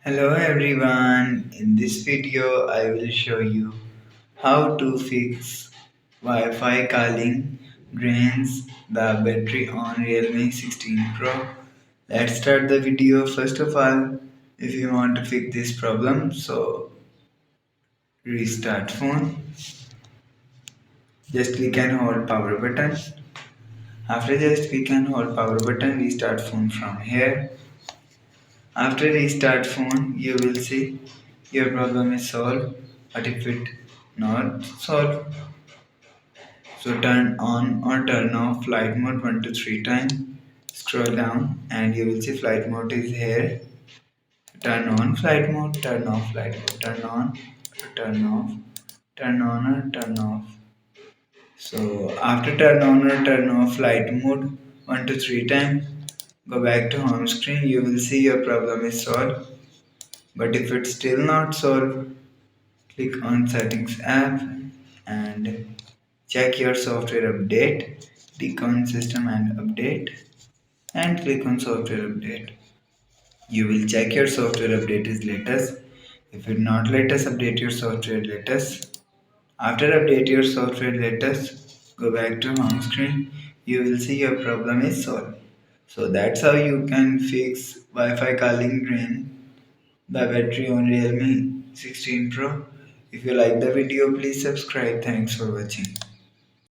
Hello everyone, in this video I will show you how to fix Wi-Fi calling drains the battery on Realme 16 Pro. Let's start the video. First of all, if you want to fix this problem, so restart phone, just click and hold power button. After just click and hold power button, restart phone from here. After restart phone, you will see your problem is solved. But if it not solved, so turn on or turn off flight mode 1 to 3 times. Scroll down and you will see flight mode is here. Turn on flight mode, turn off flight mode, turn on, turn off, turn on or turn off. So after turn on or turn off flight mode 1 to 3 times, go back to home screen. You will see your problem is solved. But if it's still not solved, click on Settings app and check your software update. Click on System and Update and click on Software Update. You will check your software update is latest. If it not latest, update your software latest. After update your software latest, go back to home screen. You will see your problem is solved. So that's how you can fix Wi-Fi calling drain the battery on Realme 16 Pro. If you like the video, please subscribe. Thanks for watching.